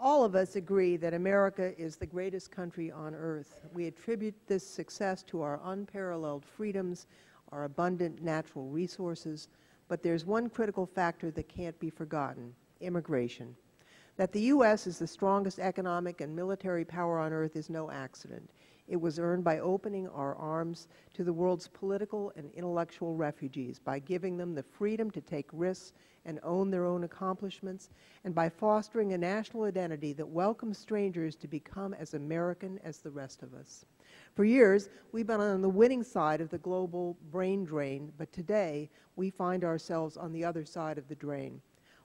All of us agree that America is the greatest country on earth. We attribute this success to our unparalleled freedoms, our abundant natural resources, but there's one critical factor that can't be forgotten: immigration. That the U.S. is the strongest economic and military power on earth is no accident. It was earned by opening our arms to the world's political and intellectual refugees, by giving them the freedom to take risks and own their own accomplishments, and by fostering a national identity that welcomes strangers to become as American as the rest of us. For years, we've been on the winning side of the global brain drain, but today we find ourselves on the other side of the drain.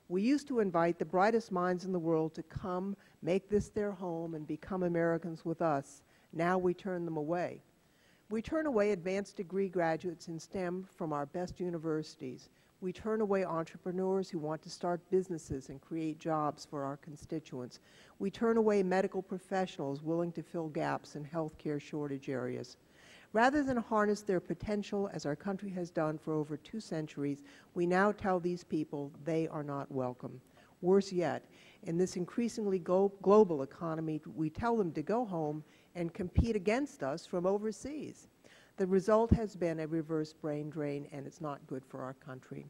We used to invite the brightest minds in the world to come, make this their home, and become Americans with us. Now we turn them away. We turn away advanced degree graduates in STEM from our best universities. We turn away entrepreneurs who want to start businesses and create jobs for our constituents. We turn away medical professionals willing to fill gaps in healthcare shortage areas. Rather than harness their potential, as our country has done for over 2 centuries, we now tell these people they are not welcome. Worse yet, in this increasingly global economy, we tell them to go home and compete against us from overseas. The result has been a reverse brain drain, and it's not good for our country.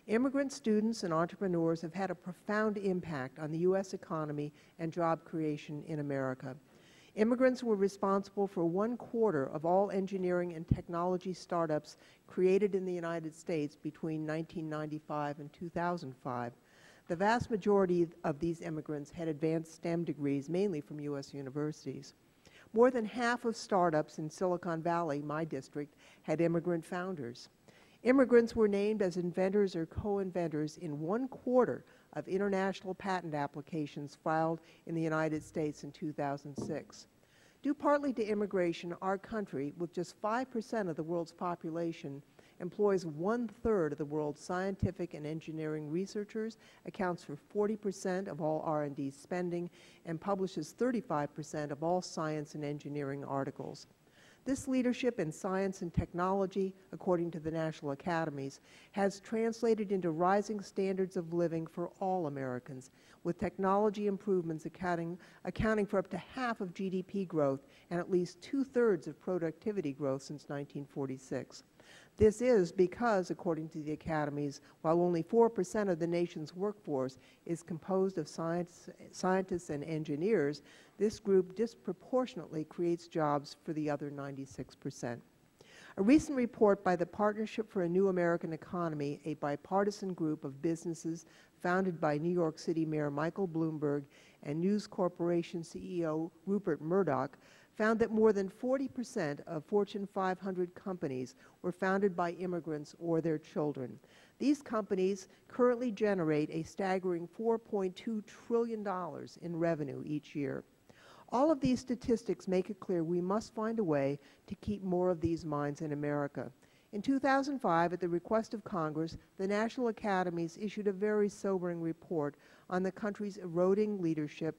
Immigrant students and entrepreneurs have had a profound impact on the U.S. economy and job creation in America. Immigrants were responsible for 1/4 of all engineering and technology startups created in the United States between 1995 and 2005. The vast majority of these immigrants had advanced STEM degrees, mainly from U.S. universities. More than half of startups in Silicon Valley, my district, had immigrant founders. Immigrants were named as inventors or co-inventors in 1/4 of international patent applications filed in the United States in 2006. Due partly to immigration, our country, with just 5% of the world's population, employs 1/3 of the world's scientific and engineering researchers, accounts for 40% of all R&D spending, and publishes 35% of all science and engineering articles. This leadership in science and technology, according to the national academies, has translated into rising standards of living for all Americans, with technology improvements accounting for up to half of GDP growth and at least 2/3 of productivity growth since 1946. This is because, according to the academies, while only 4% of the nation's workforce is composed of scientists and engineers, this group disproportionately creates jobs for the other 96%. A recent report by the Partnership for a New American Economy, a bipartisan group of businesses founded by New York City Mayor Michael Bloomberg and News Corporation CEO Rupert Murdoch, found that more than 40% of Fortune 500 companies were founded by immigrants or their children. These companies currently generate a staggering $4.2 trillion in revenue each year. All of these statistics make it clear we must find a way to keep more of these minds in America. In 2005, at the request of Congress, the National Academies issued a very sobering report on the country's eroding leadership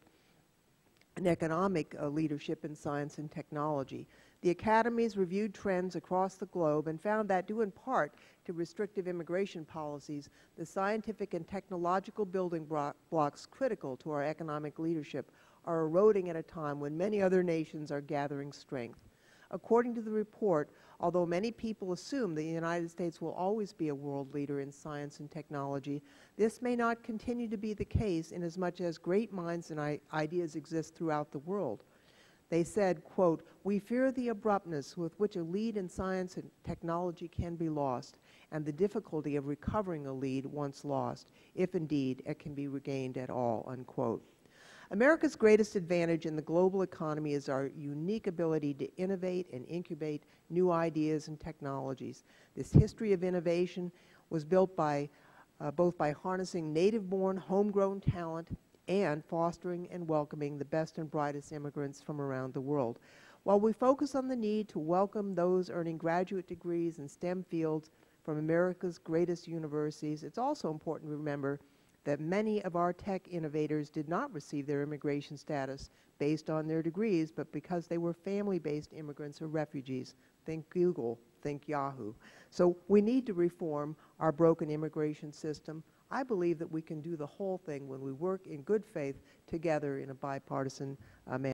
and economic leadership in science and technology. The academies reviewed trends across the globe and found that, due in part to restrictive immigration policies, the scientific and technological building blocks critical to our economic leadership are eroding at a time when many other nations are gathering strength. According to the report, although many people assume the United States will always be a world leader in science and technology, this may not continue to be the case inasmuch as great minds and ideas exist throughout the world. They said, quote, "We fear the abruptness with which a lead in science and technology can be lost, and the difficulty of recovering a lead once lost, if indeed it can be regained at all," unquote. America's greatest advantage in the global economy is our unique ability to innovate and incubate new ideas and technologies. This history of innovation was built by both by harnessing native-born, homegrown talent and fostering and welcoming the best and brightest immigrants from around the world. While we focus on the need to welcome those earning graduate degrees in STEM fields from America's greatest universities, it's also important to remember that many of our tech innovators did not receive their immigration status based on their degrees, but because they were family-based immigrants or refugees. Think Google, think Yahoo. So we need to reform our broken immigration system, I believe that we can do the whole thing when we work in good faith together in a bipartisan manner.